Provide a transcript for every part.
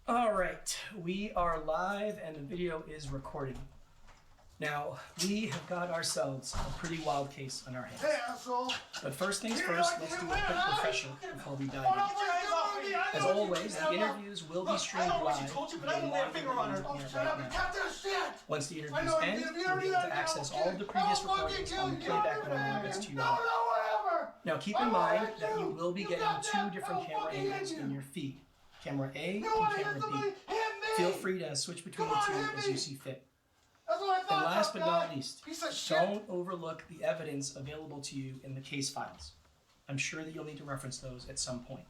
All right, we are live and the video is recording. Now, we have got ourselves a pretty wild case on our hands. Hey, asshole! But first things first, let's do a quick refresher before we dive in. As always, the interviews will be streamed live. I told you, but I didn't lay a finger on her. Oh, shut up and cut this shit! Once the interviews end, you'll be able to access all of the previous recordings on the playback when it gets to you. Whatever! Now, keep in mind that you will be getting two different camera angles in your feed. Camera A and Camera B. Feel free to switch between the two as you see fit. That's what I thought. And last but not least, Piece of shit. don't overlook the evidence available to you in the case files. I'm sure that you'll need to reference those at some point.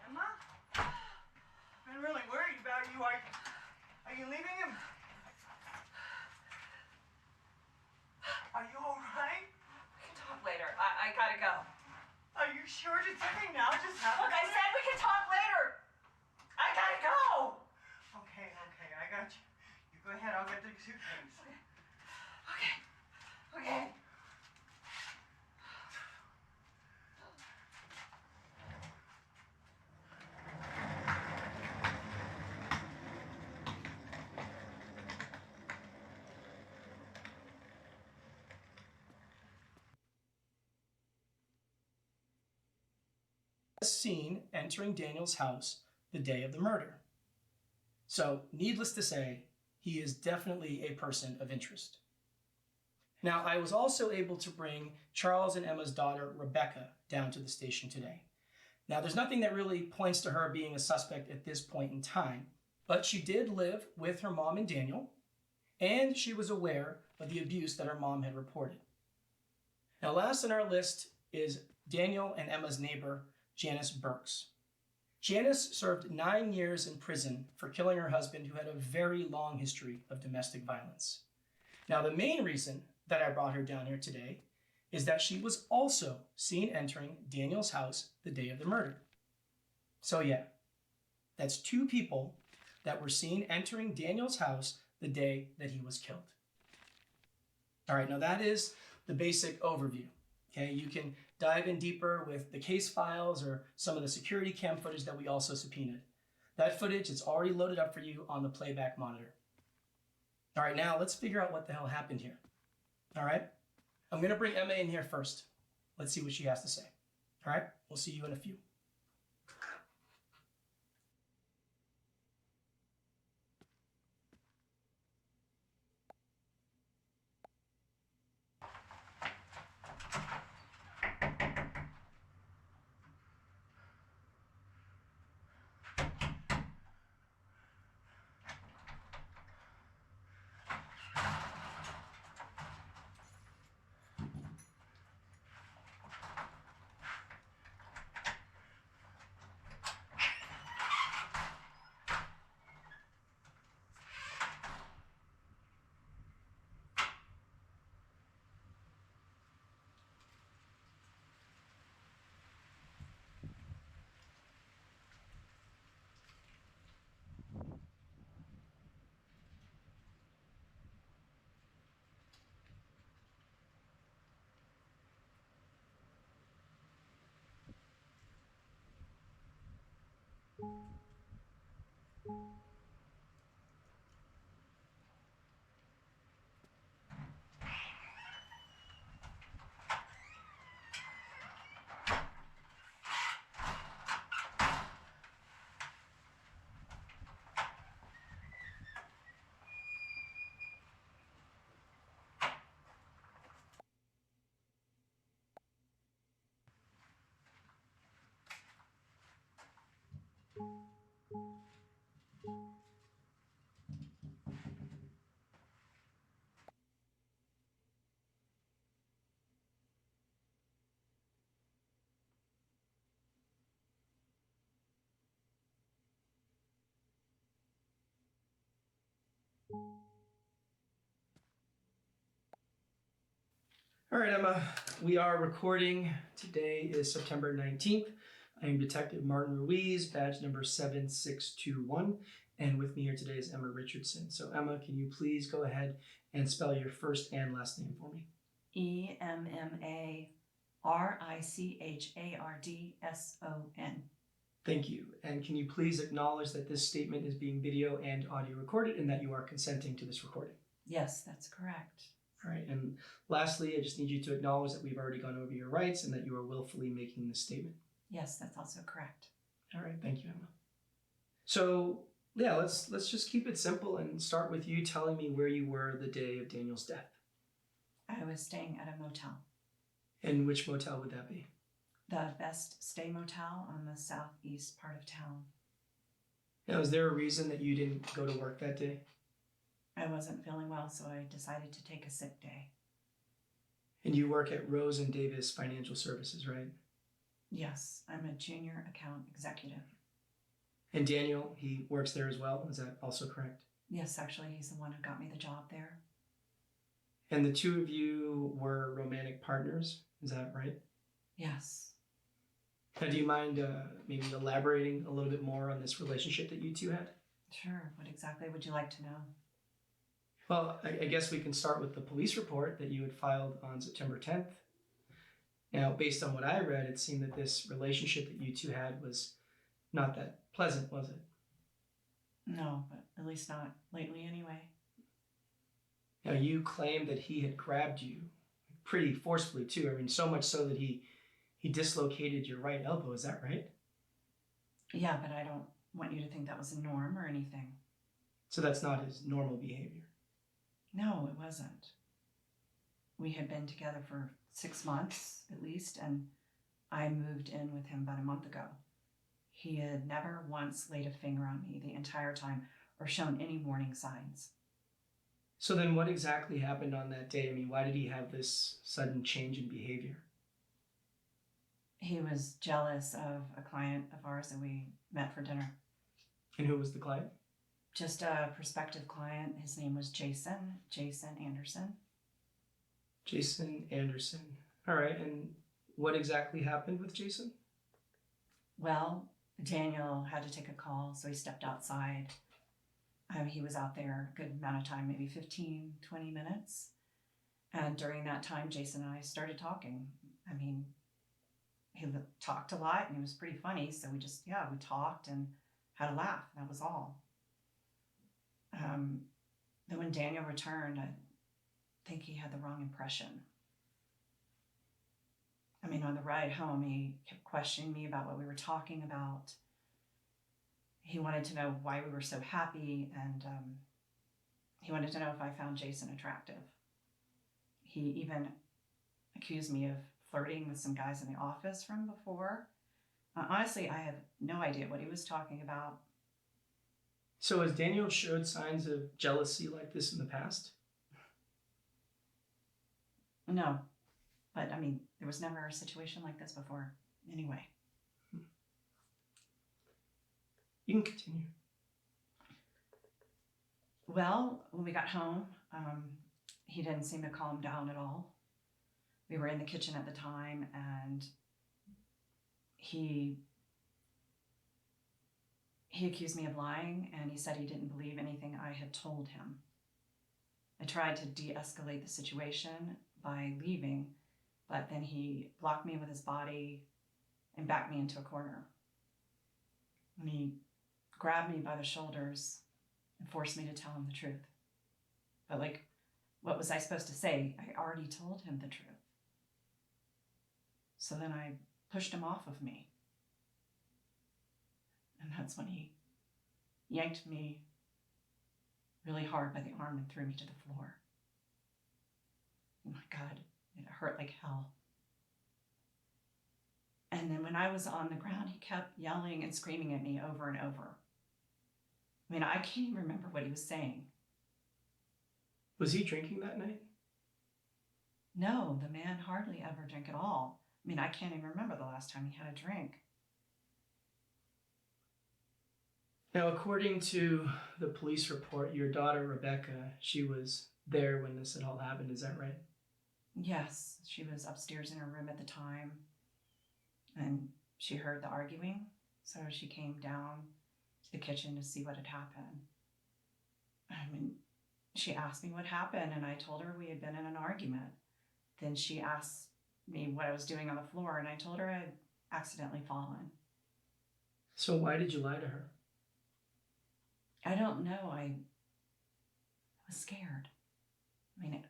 Emma? I've been really worried about you. Are you leaving him? Are you all right? We can talk later. I gotta go. Are you sure? Did something now just happen? Look, I said we can talk later. I gotta go. Okay, I got you. You go ahead, I'll get the suitcase. Okay. Seen entering Daniel's house the day of the murder. So, needless to say, he is definitely a person of interest. Now, I was also able to bring Charles and Emma's daughter, Rebecca, down to the station today. Now, there's nothing that really points to her being a suspect at this point in time, but she did live with her mom and Daniel, and she was aware of the abuse that her mom had reported. Now, last on our list is Daniel and Emma's neighbor, Janice Burks. Janice served 9 years in prison for killing her husband, who had a very long history of domestic violence. Now, the main reason that I brought her down here today is that she was also seen entering Daniel's house the day of the murder. So yeah, that's two people that were seen entering Daniel's house the day that he was killed. All right, now that is the basic overview. Okay, you can dive in deeper with the case files or some of the security cam footage that we also subpoenaed. That footage is already loaded up for you on the playback monitor. All right, now let's figure out what the hell happened here. All right, I'm gonna bring Emma in here first. Let's see what she has to say. All right, we'll see you in a few. All right, Emma, we are recording. Today is September 19th. I am Detective Martin Ruiz, badge number 7621, and with me here today is Emma Richardson. So Emma, can you please go ahead and spell your first and last name for me? EMMARICHARDSON. Thank you. And can you please acknowledge that this statement is being video and audio recorded and that you are consenting to this recording? Yes, that's correct. All right, and lastly, I just need you to acknowledge that we've already gone over your rights and that you are willfully making this statement. Yes, that's also correct. All right, thank you, Emma. So yeah, let's just keep it simple and start with you telling me where you were the day of Daniel's death. I was staying at a motel, And which motel would that be? the Best Stay Motel on the southeast part of town. Now, is there a reason that you didn't go to work that day? I wasn't feeling well, so I decided to take a sick day. And you work at Rose and Davis Financial Services, right? Yes, I'm a junior account executive. And Daniel, he works there as well. Is that also correct? Yes, actually, he's the one who got me the job there. And the two of you were romantic partners. Is that right? Yes. Now, do you mind maybe elaborating a little bit more on this relationship that you two had? Sure. What exactly would you like to know? Well, I guess we can start with the police report that you had filed on September 10th. Now, based on what I read, it seemed that this relationship that you two had was not that pleasant, was it? No, but at least not lately anyway. Now, you claimed that he had grabbed you pretty forcefully, too. I mean, so much so that he dislocated your right elbow. Is that right? Yeah, but I don't want you to think that was a norm or anything. So that's not his normal behavior. No, it wasn't. We had been together for 6 months at least, and I moved in with him about a month ago. He had never once laid a finger on me the entire time or shown any warning signs. So then what exactly happened on that day? I mean, why did he have this sudden change in behavior? He was jealous of a client of ours that we met for dinner. And who was the client? Just a prospective client. His name was Jason Anderson. Jason Anderson. All right, and what exactly happened with Jason? Well, Daniel had to take a call, so he stepped outside. He was out there a good amount of time, maybe 15, 20 minutes. And during that time, Jason and I started talking. I mean, he talked a lot and he was pretty funny. So we talked and had a laugh. That was all. Then when Daniel returned, I think he had the wrong impression. I mean, on the ride home, he kept questioning me about what we were talking about. He wanted to know why we were so happy, and he wanted to know if I found Jason attractive. He even accused me of flirting with some guys in the office from before. Honestly, I have no idea what he was talking about. So has Daniel showed signs of jealousy like this in the past? No, but I mean, there was never a situation like this before anyway. You can continue. Well, when we got home, he didn't seem to calm down at all. We were in the kitchen at the time, and he accused me of lying, and he said he didn't believe anything I had told him. I tried to de-escalate the situation by leaving, but then he blocked me with his body and backed me into a corner. And he grabbed me by the shoulders and forced me to tell him the truth. But what was I supposed to say? I already told him the truth. So then I pushed him off of me. And that's when he yanked me really hard by the arm and threw me to the floor. Oh my God, it hurt like hell. And then when I was on the ground, he kept yelling and screaming at me over and over. I mean, I can't even remember what he was saying. Was he drinking that night? No, the man hardly ever drank at all. I mean, I can't even remember the last time he had a drink. Now, according to the police report, your daughter, Rebecca, she was there when this had all happened. Is that right? Yes, she was upstairs in her room at the time, and she heard the arguing, so she came down to the kitchen to see what had happened. I mean, she asked me what happened, and I told her we had been in an argument. Then she asked me what I was doing on the floor, and I told her I had accidentally fallen. So why did you lie to her? I don't know. I was scared. I mean,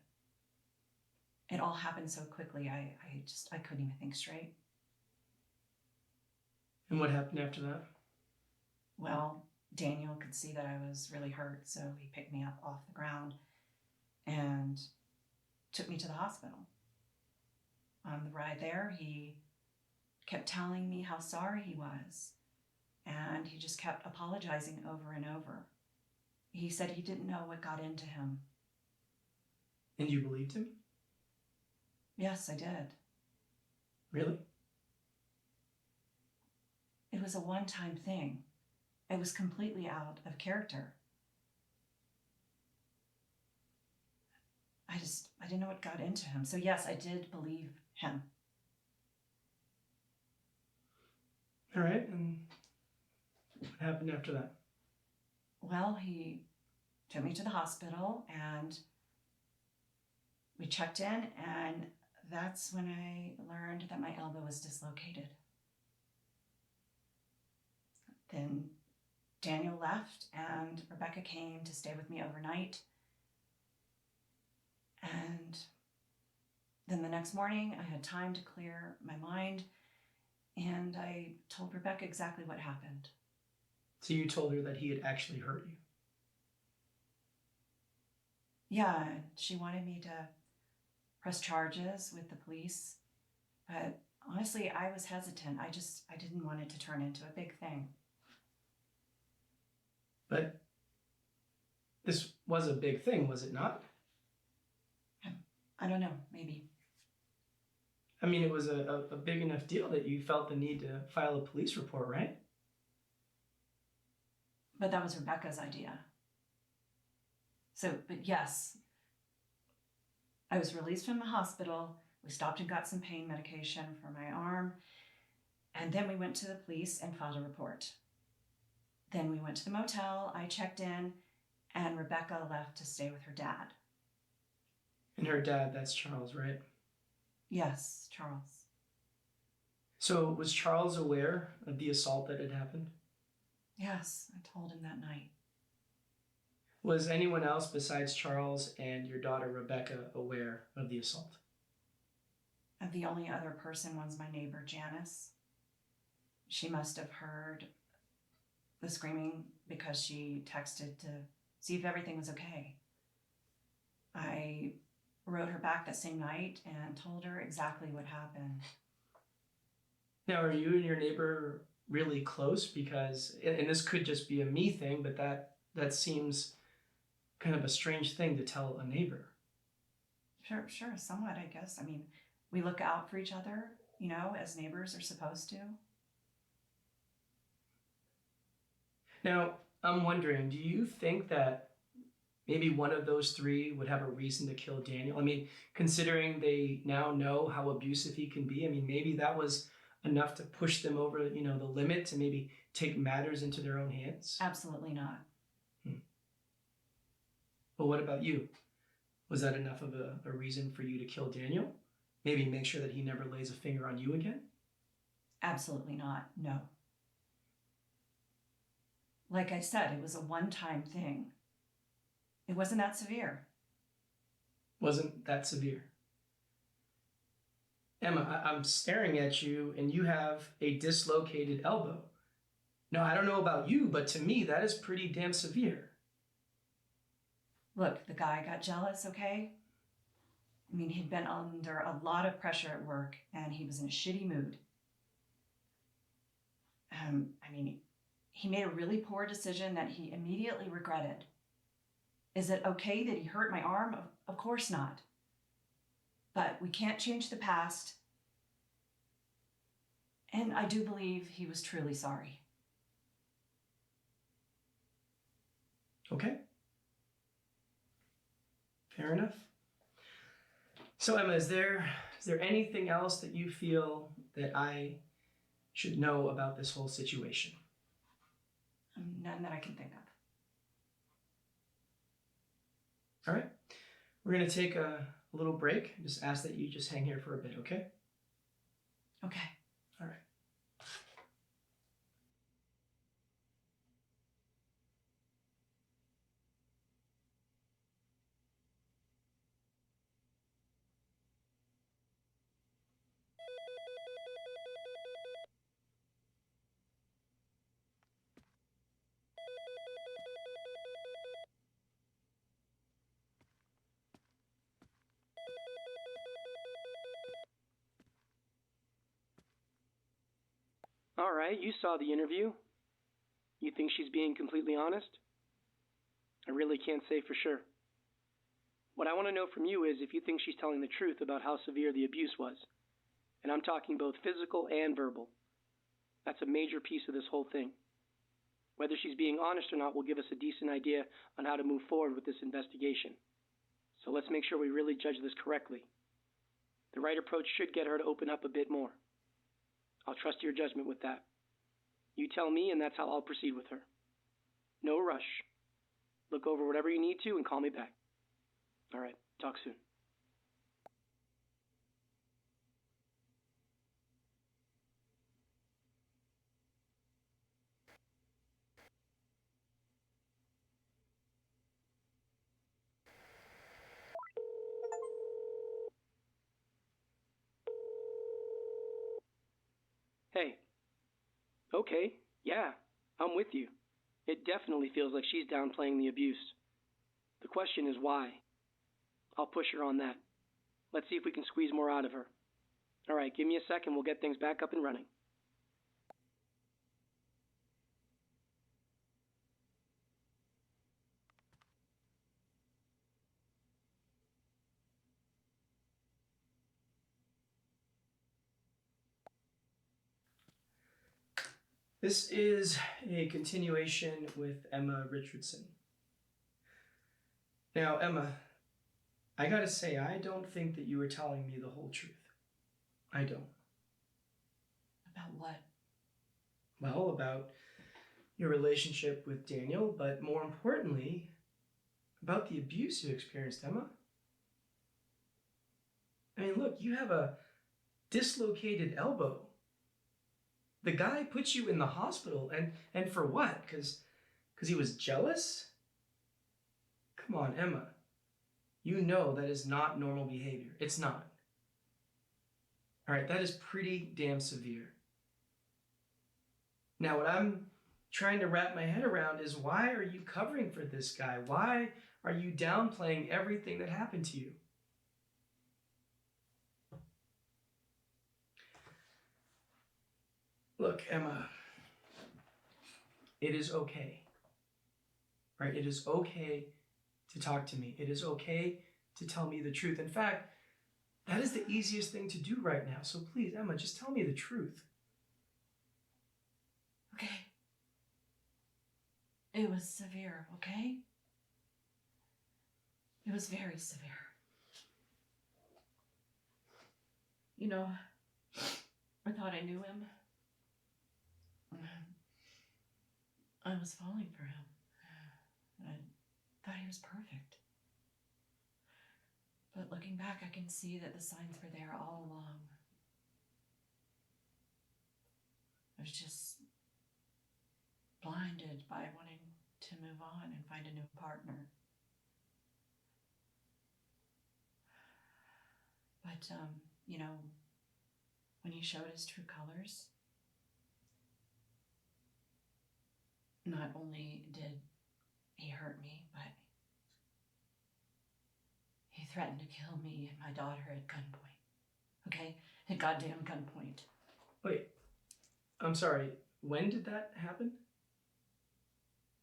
it all happened so quickly. I couldn't even think straight. And what happened after that? Well, Daniel could see that I was really hurt, so he picked me up off the ground and took me to the hospital. On the ride there, he kept telling me how sorry he was, and he just kept apologizing over and over. He said he didn't know what got into him. And you believed him? Yes, I did. Really? It was a one-time thing. It was completely out of character. I didn't know what got into him. So yes, I did believe him. All right, and what happened after that? Well, he took me to the hospital and we checked in, and that's when I learned that my elbow was dislocated. Then Daniel left and Rebecca came to stay with me overnight. And then the next morning I had time to clear my mind, and I told Rebecca exactly what happened. So you told her that he had actually hurt you? Yeah, she wanted me to press charges with the police, but honestly, I was hesitant. I didn't want it to turn into a big thing. But this was a big thing, was it not? I don't know, maybe. I mean, it was a big enough deal that you felt the need to file a police report, right? But that was Rebecca's idea. So, but yes, I was released from the hospital. We stopped and got some pain medication for my arm. And then we went to the police and filed a report. Then we went to the motel, I checked in, and Rebecca left to stay with her dad. And her dad, that's Charles, right? Yes, Charles. So was Charles aware of the assault that had happened? Yes, I told him that night. Was anyone else besides Charles and your daughter Rebecca aware of the assault? And the only other person was my neighbor, Janice. She must have heard the screaming because she texted to see if everything was okay. I wrote her back that same night and told her exactly what happened. Now, are you and your neighbor really close? Because, and this could just be a me thing, but that seems kind of a strange thing to tell a neighbor. Sure, somewhat, I guess. I mean, we look out for each other, as neighbors are supposed to. Now, I'm wondering, do you think that maybe one of those three would have a reason to kill Daniel? I mean, considering they now know how abusive he can be, I mean, maybe that was enough to push them over, the limit to maybe take matters into their own hands? Absolutely not. But what about you? Was that enough of a reason for you to kill Daniel? Maybe make sure that he never lays a finger on you again? Absolutely not, no. Like I said, it was a one-time thing. It wasn't that severe. Wasn't that severe? Emma, I'm staring at you and you have a dislocated elbow. Now, I don't know about you, but to me, that is pretty damn severe. Look, the guy got jealous, okay? I mean, he'd been under a lot of pressure at work and he was in a shitty mood. He made a really poor decision that he immediately regretted. Is it okay that he hurt my arm? Of course not. But we can't change the past. And I do believe he was truly sorry. Okay? Fair enough. So Emma, is there anything else that you feel that I should know about this whole situation? None that I can think of. All right. We're going to take a little break. Just ask that you just hang here for a bit, okay? Okay. All right. All right, you saw the interview. You think she's being completely honest? I really can't say for sure. What I want to know from you is if you think she's telling the truth about how severe the abuse was. And I'm talking both physical and verbal. That's a major piece of this whole thing. Whether she's being honest or not will give us a decent idea on how to move forward with this investigation. So let's make sure we really judge this correctly. The right approach should get her to open up a bit more. I'll trust your judgment with that. You tell me, and that's how I'll proceed with her. No rush. Look over whatever you need to and call me back. All right, talk soon. Hey. Okay, yeah, I'm with you. It definitely feels like she's downplaying the abuse. The question is why. I'll push her on that. Let's see if we can squeeze more out of her. All right, give me a second. We'll get things back up and running. This is a continuation with Emma Richardson. Now, Emma, I gotta say, I don't think that you were telling me the whole truth. I don't. About what? Well, about your relationship with Daniel, but more importantly, about the abuse you experienced, Emma. I mean, look, you have a dislocated elbow. The guy put you in the hospital, and for what? Because he was jealous? Come on, Emma. You know that is not normal behavior. It's not. All right, that is pretty damn severe. Now, what I'm trying to wrap my head around is why are you covering for this guy? Why are you downplaying everything that happened to you? Look, Emma, it is okay, right? It is okay to talk to me. It is okay to tell me the truth. In fact, that is the easiest thing to do right now. So please, Emma, just tell me the truth. Okay. It was severe, okay? It was very severe. You know, I thought I knew him. I was falling for him. I thought he was perfect. But looking back, I can see that the signs were there all along. I was just blinded by wanting to move on and find a new partner. But, you know, when he showed his true colors, not only did he hurt me, but he threatened to kill me and my daughter at gunpoint. Okay? At goddamn gunpoint. Wait, I'm sorry. When did that happen?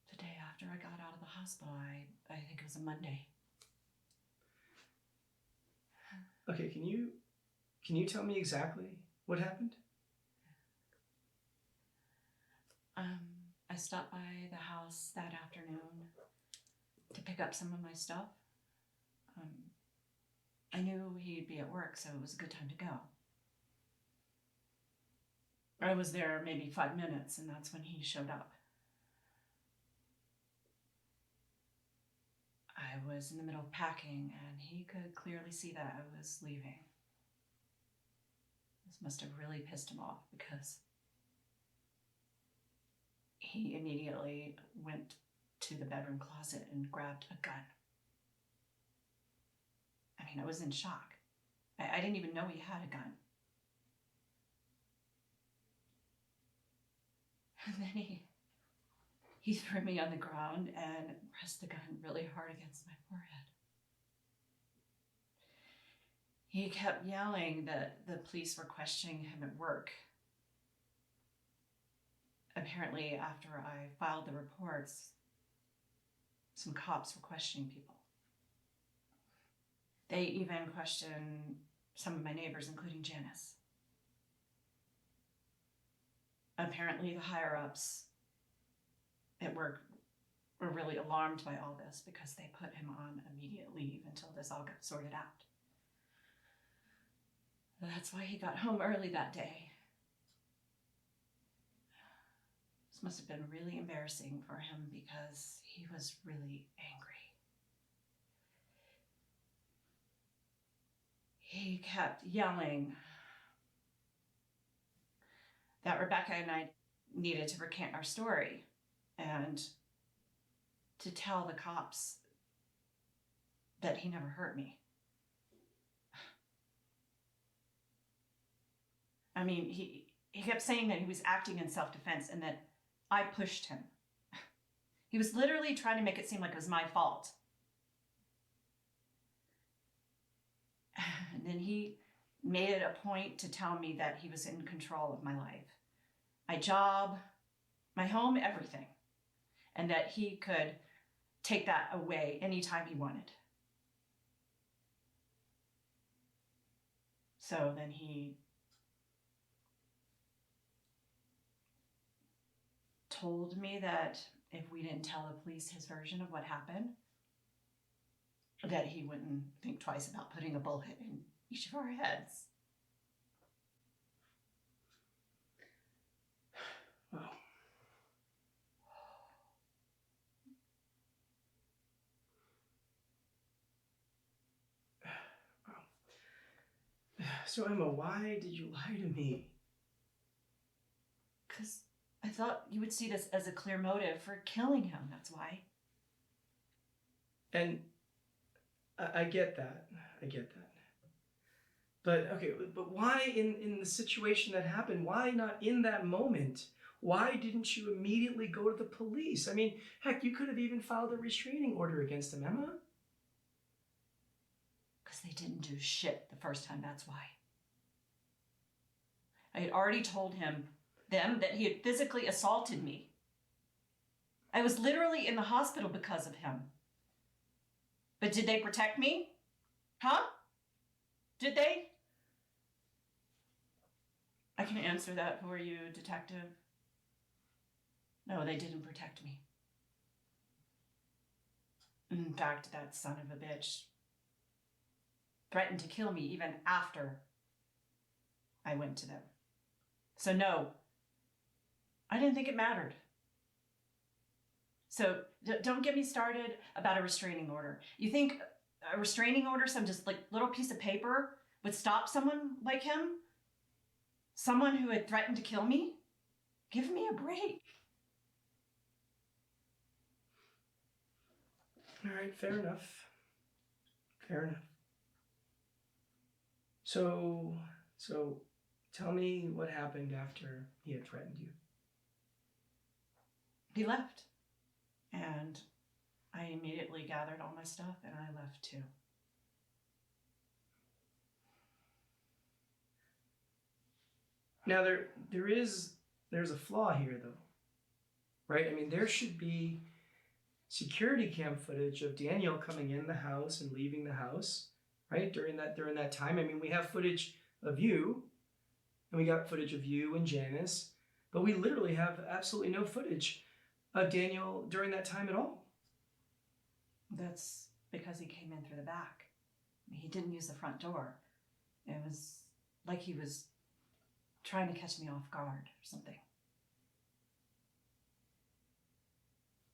The day after I got out of the hospital, I think it was a Monday. Okay, can you tell me exactly what happened? I stopped by the house that afternoon to pick up some of my stuff. I knew he'd be at work, so it was a good time to go. I was there maybe 5 minutes, and that's when he showed up. I was in the middle of packing, and he could clearly see that I was leaving. This must have really pissed him off, because he immediately went to the bedroom closet and grabbed a gun. I mean, I was in shock. I didn't even know he had a gun. And then he threw me on the ground and pressed the gun really hard against my forehead. He kept yelling that the police were questioning him at work. Apparently, after I filed the reports, some cops were questioning people. They even questioned some of my neighbors, including Janice. Apparently, the higher-ups at work were really alarmed by all this because they put him on immediate leave until this all got sorted out. That's why he got home early that day. This must have been really embarrassing for him because he was really angry. He kept yelling that Rebecca and I needed to recant our story and to tell the cops that he never hurt me. I mean, he kept saying that he was acting in self-defense and that I pushed him. He was literally trying to make it seem like it was my fault. And then he made it a point to tell me that he was in control of my life, my job, my home, everything. And that he could take that away anytime he wanted. So then he told me that if we didn't tell the police his version of what happened, that he wouldn't think twice about putting a bullet in each of our heads. Wow. Wow. So Emma, why did you lie to me? Because I thought you would see this as a clear motive for killing him, that's why. And I get that. But okay, but why in the situation that happened, why not in that moment? Why didn't you immediately go to the police? I mean, heck, you could have even filed a restraining order against him, Emma. Because they didn't do shit the first time, that's why. I had already told them that he had physically assaulted me. I was literally in the hospital because of him. But did they protect me? Huh? Did they? I can answer that for you, detective. No, they didn't protect me. In fact, that son of a bitch threatened to kill me even after I went to them. So no, I didn't think it mattered. So don't get me started about a restraining order. You think a restraining order, some just like little piece of paper, would stop someone like him? Someone who had threatened to kill me? Give me a break. All right, fair enough. So tell me what happened after he had threatened you. He left. And I immediately gathered all my stuff and I left too. Now there's a flaw here though, right? I mean, there should be security cam footage of Daniel coming in the house and leaving the house, right? During that time. I mean, we have footage of you, and we got footage of you and Janice, but we literally have absolutely no footage of Daniel during that time at all. That's because he came in through the back. He didn't use the front door. It was like he was trying to catch me off guard or something.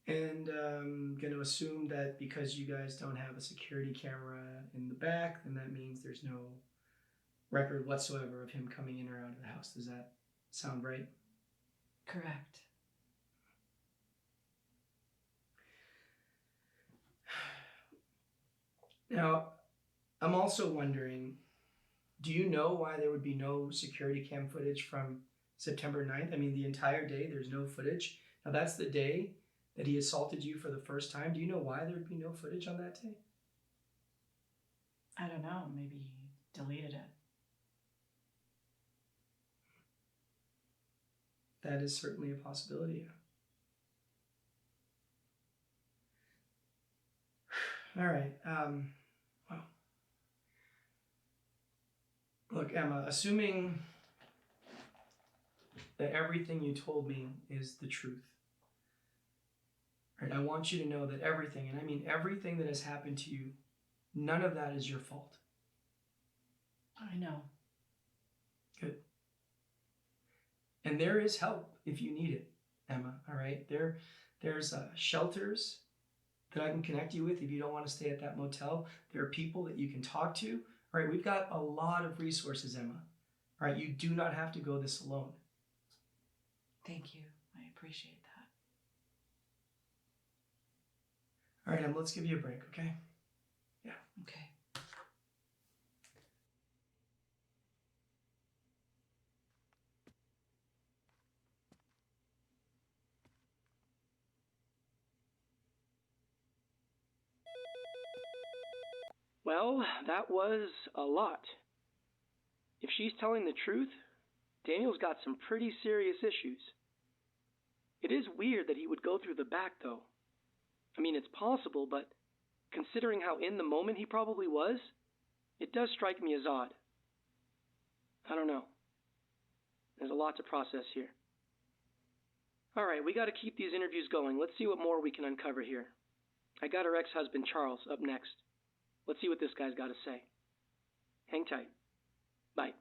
And I'm going to assume that because you guys don't have a security camera in the back, then that means there's no record whatsoever of him coming in or out of the house. Does that sound right? Correct. Now, I'm also wondering, do you know why there would be no security cam footage from September 9th? I mean, the entire day, there's no footage. Now, that's the day that he assaulted you for the first time. Do you know why there would be no footage on that day? I don't know. Maybe he deleted it. That is certainly a possibility, yeah. All right. Well, look, Emma, assuming that everything you told me is the truth, right? I want you to know that everything, and I mean everything that has happened to you, none of that is your fault. I know. Good. And there is help if you need it, Emma, all right? There's shelters that I can connect you with if you don't want to stay at that motel. There are people that you can talk to. All right, we've got a lot of resources, Emma. All right, you do not have to go this alone. Thank you. I appreciate that. All right, Emma, let's give you a break, okay? Yeah. Okay. Well, that was a lot. If she's telling the truth, Daniel's got some pretty serious issues. It is weird that he would go through the back, though. I mean, it's possible, but considering how in the moment he probably was, it does strike me as odd. I don't know. There's a lot to process here. All right, we got to keep these interviews going. Let's see what more we can uncover here. I got her ex-husband, Charles, up next. Let's see what this guy's got to say. Hang tight. Bye.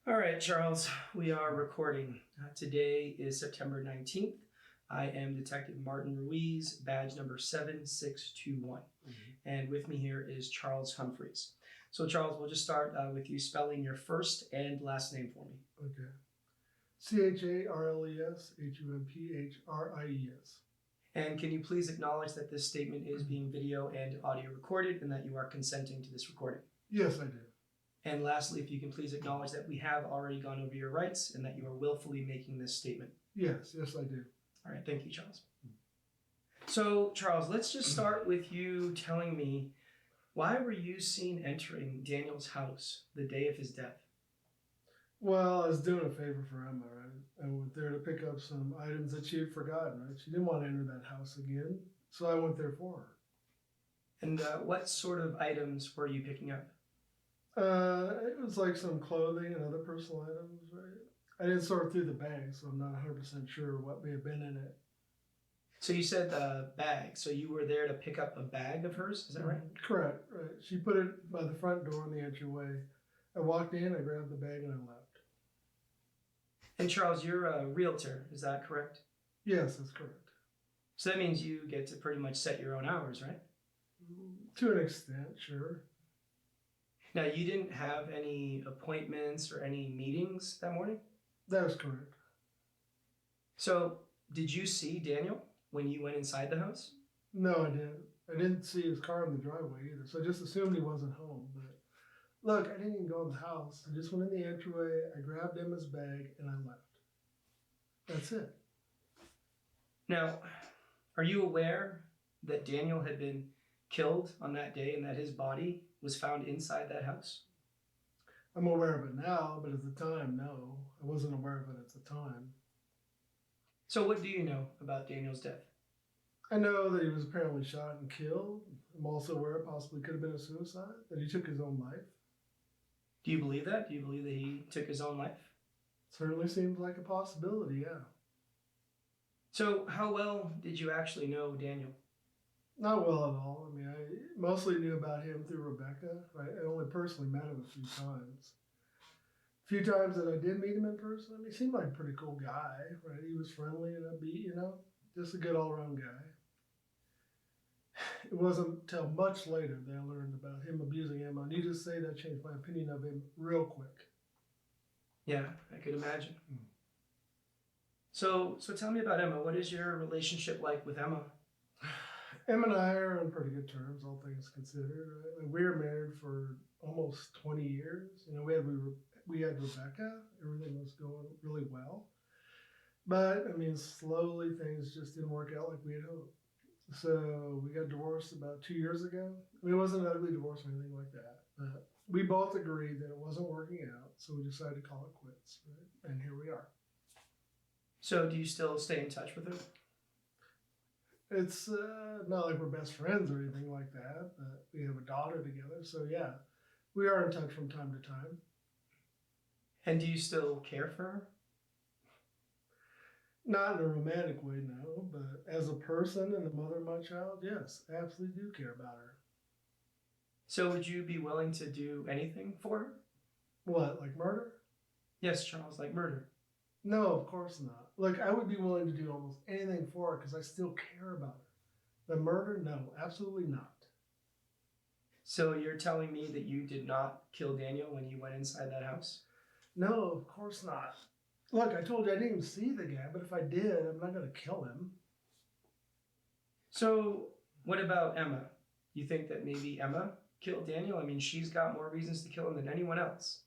All right, Charles, we are recording. Today is September 19th. I am Detective Martin Ruiz, badge number 7621. And with me here is Charles Humphreys. So, Charles, we'll just start with you spelling your first and last name for me. Okay. CHARLES HUMPHRIES. And can you please acknowledge that this statement is being video and audio recorded and that you are consenting to this recording? Yes, I do. And lastly, if you can please acknowledge that we have already gone over your rights and that you are willfully making this statement. Yes, I do. All right, thank you, Charles. So, Charles, let's just start with you telling me, why were you seen entering Daniel's house the day of his death? Well, I was doing a favor for Emma, right? I went there to pick up some items that she had forgotten, right? She didn't want to enter that house again, so I went there for her. And what sort of items were you picking up? It was like some clothing and other personal items, right? I didn't sort through the bag, so I'm not 100% sure what may have been in it. So you said bag. So you were there to pick up a bag of hers, is that right? Correct, right. She put it by the front door in the entryway. I walked in, I grabbed the bag, and I left. And Charles, you're a realtor, is that correct? Yes, that's correct. So that means you get to pretty much set your own hours, right? To an extent, sure. Now, you didn't have any appointments or any meetings that morning? That is correct. So, did you see Daniel when you went inside the house? No, I didn't. I didn't see his car in the driveway either, so I just assumed he wasn't home. But look, I didn't even go in the house. I just went in the entryway, I grabbed Emma's bag, and I left. That's it. Now, are you aware that Daniel had been killed on that day and that his body was found inside that house? I'm aware of it now, but at the time, no. I wasn't aware of it at the time. So, what do you know about Daniel's death? I know that he was apparently shot and killed. I'm also aware it possibly could have been a suicide, that he took his own life. Do you believe that? Do you believe that he took his own life? Certainly seems like a possibility, yeah. So, how well did you actually know Daniel? Not well at all. I mean, I mostly knew about him through Rebecca. I only personally met him a few times. A few times that I did meet him in person, I mean, he seemed like a pretty cool guy, right? He was friendly and upbeat, you know? Just a good all-around guy. It wasn't until much later that I learned about him abusing Emma. Needless to say, that changed my opinion of him real quick. Yeah, I could imagine. So tell me about Emma. What is your relationship like with Emma? Emma and I are on pretty good terms, all things considered. Right? Like, we were married for almost 20 years. You know, we had Rebecca. Everything was going really well. But, I mean, slowly things just didn't work out like we had hoped. So we got divorced about 2 years ago. I mean, it wasn't an ugly divorce or anything like that. But we both agreed that it wasn't working out. So we decided to call it quits. Right? And here we are. So do you still stay in touch with her? It's not like we're best friends or anything like that, but we have a daughter together. So, yeah, we are in touch from time to time. And do you still care for her? Not in a romantic way, no, but as a person and the mother of my child, yes, I absolutely do care about her. So would you be willing to do anything for her? What, like murder? Yes, Charles, like murder. No, of course not. Look, I would be willing to do almost anything for her because I still care about her. The murder, no, absolutely not. So you're telling me that you did not kill Daniel when you went inside that house? No, of course not. Look, I told you I didn't even see the guy, but if I did, I'm not going to kill him. So what about Emma? You think that maybe Emma killed Daniel? I mean, she's got more reasons to kill him than anyone else.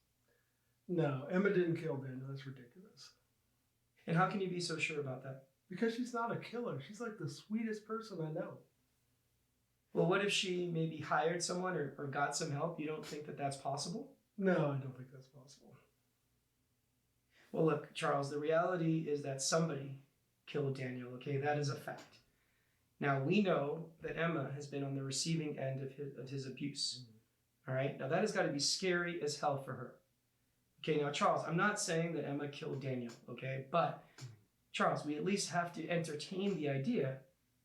No, Emma didn't kill Daniel. That's ridiculous. And how can you be so sure about that? Because she's not a killer. She's like the sweetest person I know. Well, what if she maybe hired someone or got some help? You don't think that that's possible? No, I don't think that's possible. Well, look, Charles, the reality is that somebody killed Daniel, okay? That is a fact. Now, we know that Emma has been on the receiving end of his abuse, all right? Now, that has got to be scary as hell for her. Okay, now, Charles, I'm not saying that Emma killed Daniel, okay? But, Charles, we at least have to entertain the idea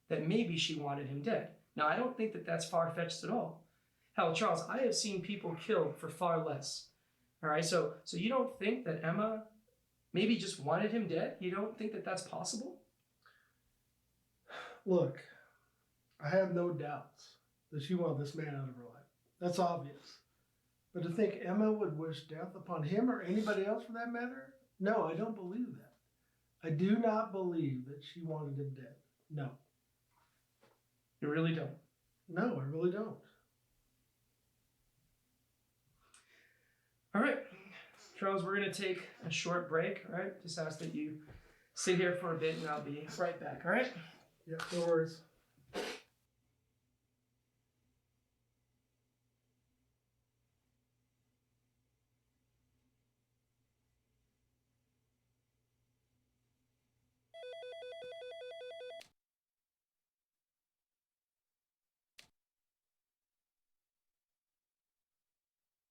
that maybe she wanted him dead. Now, I don't think that that's far-fetched at all. Hell, Charles, I have seen people killed for far less, all right? So you don't think that Emma maybe just wanted him dead? You don't think that that's possible? Look, I have no doubts that she wanted this man out of her life. That's obvious. But to think Emma would wish death upon him or anybody else for that matter? No, I don't believe that. I do not believe that she wanted him dead. No. You really don't? No, I really don't. All right, Charles, we're going to take a short break, all right? Just ask that you sit here for a bit and I'll be right back, all right? Yeah, no worries.